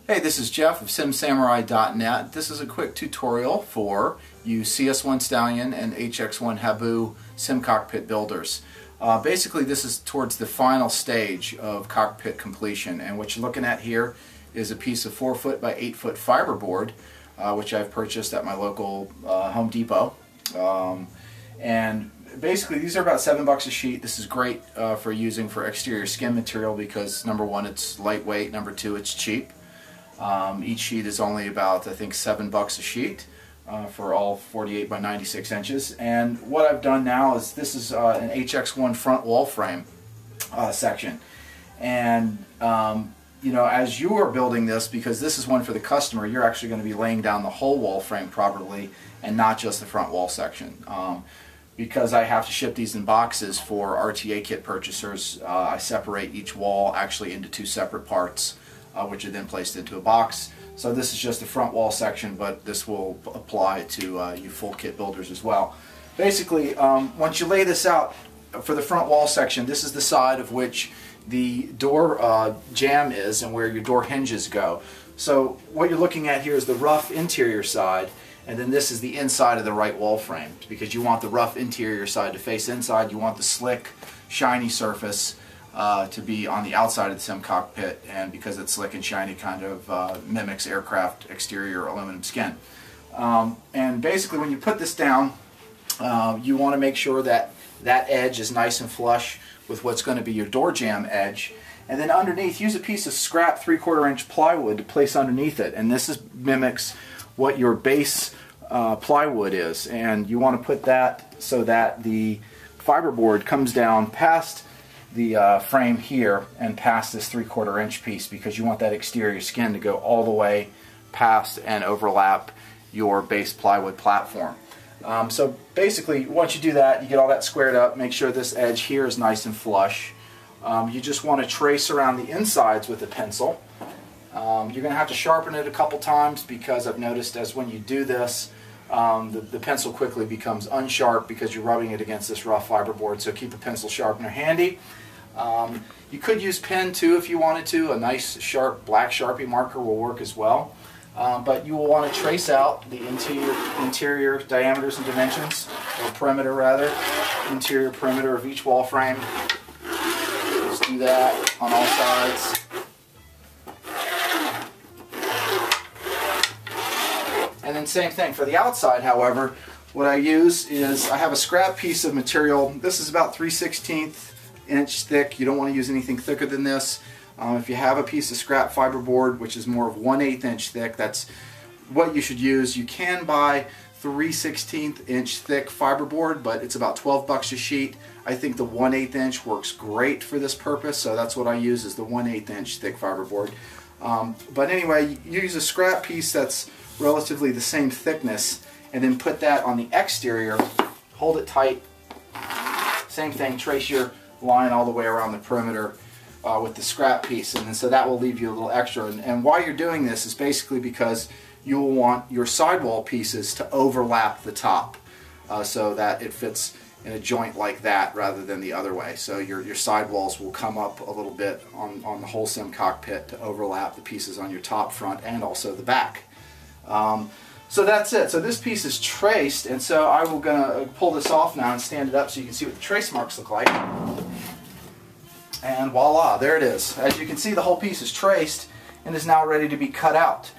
Hey, this is Jeff of SimSamurai.net. This is a quick tutorial for you CS1 Stallion and HX1 Habu Sim Cockpit builders. Basically, this is towards the final stage of cockpit completion, and what you're looking at here is a piece of 4 foot by 8 foot fiberboard, which I've purchased at my local Home Depot. And basically, these are about $7 a sheet. This is great for using for exterior skin material because number one, it's lightweight. Number two, it's cheap. Each sheet is only about, I think, $7 a sheet for all 48 by 96 inches. And what I've done now is this is an HX1 front wall frame section. And you know, as you are building this, because this is one for the customer, you're actually going to be laying down the whole wall frame properly and not just the front wall section. Because I have to ship these in boxes for RTA kit purchasers, I separate each wall actually into two separate parts, which are then placed into a box. So this is just the front wall section, but this will apply to you full kit builders as well. Basically, once you lay this out for the front wall section, this is the side of which the door jamb is and where your door hinges go. So what you're looking at here is the rough interior side, and then this is the inside of the right wall frame, because you want the rough interior side to face inside. You want the slick, shiny surface to be on the outside of the sim cockpit, and because it's slick and shiny, kind of mimics aircraft exterior aluminum skin. And basically, when you put this down, you want to make sure that that edge is nice and flush with what's going to be your door jamb edge. And then underneath, use a piece of scrap 3/4 inch plywood to place underneath it. And this mimics what your base plywood is. And you want to put that so that the fiberboard comes down past the frame here and past this 3/4 inch piece, because you want that exterior skin to go all the way past and overlap your base plywood platform. So basically, once you do that, you get all that squared up, make sure this edge here is nice and flush. You just want to trace around the insides with a pencil. You're going to have to sharpen it a couple times, because I've noticed as when you do this, the pencil quickly becomes unsharp because you're rubbing it against this rough fiberboard, so keep a pencil sharpener handy. You could use pen too if you wanted to. A nice sharp black Sharpie marker will work as well. But you will want to trace out the interior diameters and dimensions, or perimeter rather, interior perimeter of each wall frame. Just do that on all sides. And then same thing for the outside. However, what I use is I have a scrap piece of material. This is about 3/16 inch thick. You don't want to use anything thicker than this. If you have a piece of scrap fiberboard, which is more of 1/8 inch thick, that's what you should use. You can buy 3/16 inch thick fiberboard, but it's about $12 a sheet. I think the 1/8 inch works great for this purpose, so that's what I use, is the 1/8 inch thick fiberboard. But anyway, you use a scrap piece that's relatively the same thickness, and then put that on the exterior, hold it tight. Same thing, trace your line all the way around the perimeter with the scrap piece, and then so that will leave you a little extra. And why you're doing this is basically because you will want your sidewall pieces to overlap the top, so that it fits in a joint like that rather than the other way. So your sidewalls will come up a little bit on the whole sim cockpit to overlap the pieces on your top, front, and also the back. So that's it. So this piece is traced, and so I will gonna pull this off now and stand it up so you can see what the trace marks look like. And voila, there it is. As you can see, the whole piece is traced and is now ready to be cut out.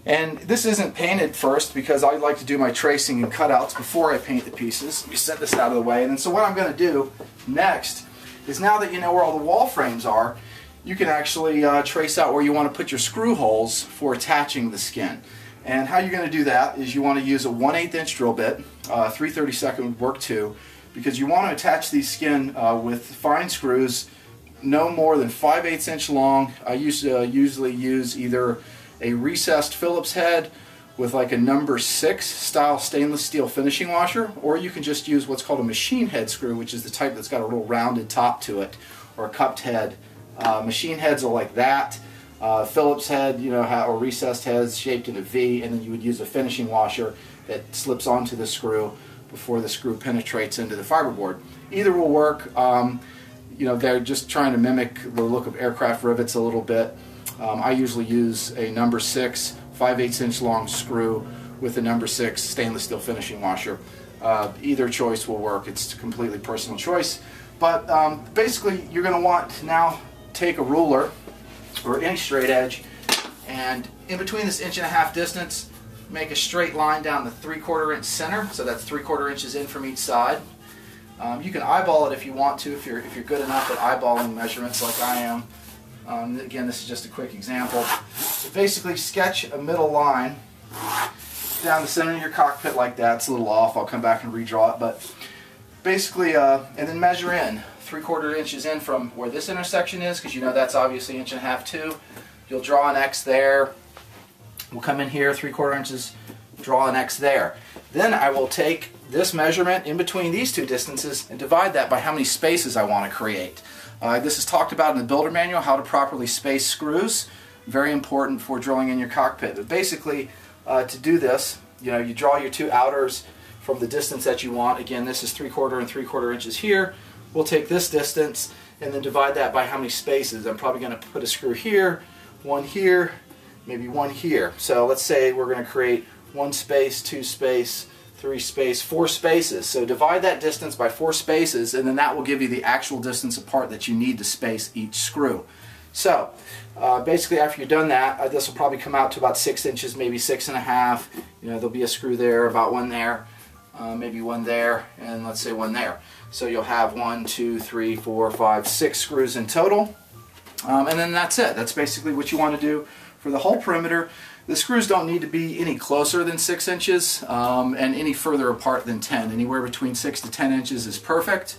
And this isn't painted first, because I like to do my tracing and cutouts before I paint the pieces. Let me set this out of the way. And then so what I'm going to do next is, now that you know where all the wall frames are, you can actually trace out where you want to put your screw holes for attaching the skin. And how you're going to do that is you want to use a 1/8 inch drill bit. 3/32 would work too, because you want to attach these skin with fine screws no more than 5/8 inch long. I usually use either a recessed Phillips head with like a number 6 style stainless steel finishing washer, or you can just use what's called a machine head screw, which is the type that's got a little rounded top to it, or a cupped head. Machine heads are like that. Phillips head, you know, or recessed heads shaped in a V, and then you would use a finishing washer that slips onto the screw before the screw penetrates into the fiberboard. Either will work. You know, they're just trying to mimic the look of aircraft rivets a little bit. I usually use a number 6 5/8 inch long screw with a number 6 stainless steel finishing washer. Either choice will work. It's a completely personal choice. But basically you're going to want to now take a ruler or any straight edge, and in between this 1.5 inch distance, make a straight line down the 3/4 inch center. So that's 3/4 inches in from each side. You can eyeball it if you want to, if you're good enough at eyeballing measurements like I am. Again, this is just a quick example. So basically sketch a middle line down the center of your cockpit like that. It's a little off. I'll come back and redraw it, but basically, and then measure in 3/4 inches in from where this intersection is, because you know that's obviously 1.5 inch too. You'll draw an X there. We'll come in here 3/4 inches, draw an X there. Then I will take this measurement in between these two distances and divide that by how many spaces I want to create. This is talked about in the builder manual, how to properly space screws. Very important for drilling in your cockpit. But basically, to do this, you draw your two outers from the distance that you want. Again, this is 3/4 and 3/4 inches here. We'll take this distance and then divide that by how many spaces. I'm probably going to put a screw here, one here, maybe one here. So let's say we're going to create 1 space, 2 space, 3 space, 4 spaces. So divide that distance by 4 spaces, and then that will give you the actual distance apart that you need to space each screw. So basically, after you've done that, this will probably come out to about 6 inches, maybe 6.5. There'll be a screw there, about one there, maybe one there, and let's say one there. So you'll have 1, 2, 3, 4, 5, 6 screws in total. And then that's it. That's basically what you want to do for the whole perimeter. The screws don't need to be any closer than 6 inches and any further apart than 10. Anywhere between 6 to 10 inches is perfect,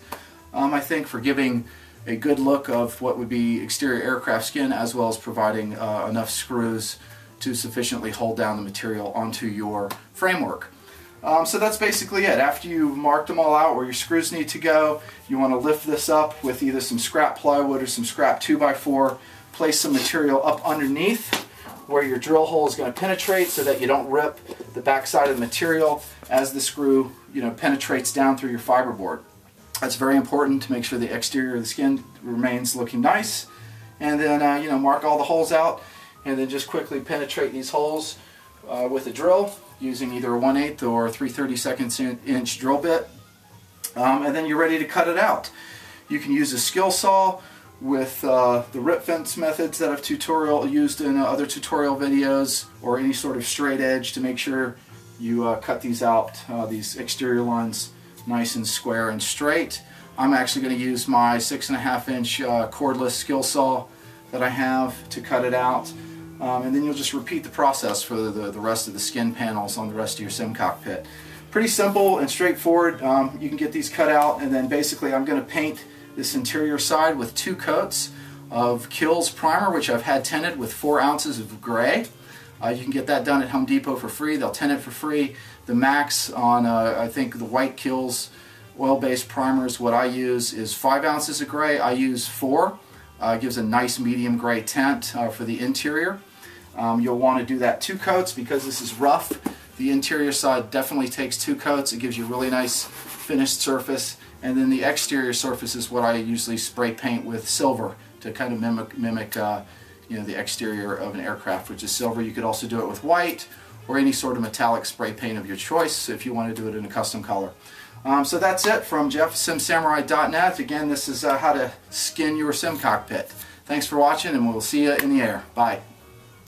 I think, for giving a good look of what would be exterior aircraft skin, as well as providing enough screws to sufficiently hold down the material onto your framework. So that's basically it. After you've marked them all out where your screws need to go, you want to lift this up with either some scrap plywood or some scrap 2x4, place some material up underneath where your drill hole is going to penetrate so that you don't rip the backside of the material as the screw penetrates down through your fiberboard. That's very important to make sure the exterior of the skin remains looking nice. And then mark all the holes out, and then just quickly penetrate these holes with a drill using either a 1/8 or 3/32 inch drill bit. And then you're ready to cut it out. You can use a skill saw with the rip fence methods that I've used in other tutorial videos, or any sort of straight edge to make sure you cut these out, these exterior lines, nice and square and straight. I'm actually going to use my 6.5 inch cordless skill saw that I have to cut it out. And then you'll just repeat the process for the rest of the skin panels on the rest of your sim cockpit. Pretty simple and straightforward. You can get these cut out, and then basically I'm going to paint this interior side with 2 coats of Kills primer, which I've had tinted with 4 ounces of gray. You can get that done at Home Depot for free. They'll tint it for free. The max on I think the white Kills oil-based primers, what I use is 5 ounces of gray. I use 4. It gives a nice medium gray tint for the interior. You'll want to do that 2 coats because this is rough. The interior side definitely takes 2 coats. It gives you a really nice finished surface. And then the exterior surface is what I usually spray paint with silver to kind of mimic the exterior of an aircraft, which is silver. You could also do it with white or any sort of metallic spray paint of your choice if you want to do it in a custom color. So that's it from Jeff, simsamurai.net. Again, this is how to skin your sim cockpit. Thanks for watching, and we'll see you in the air. Bye.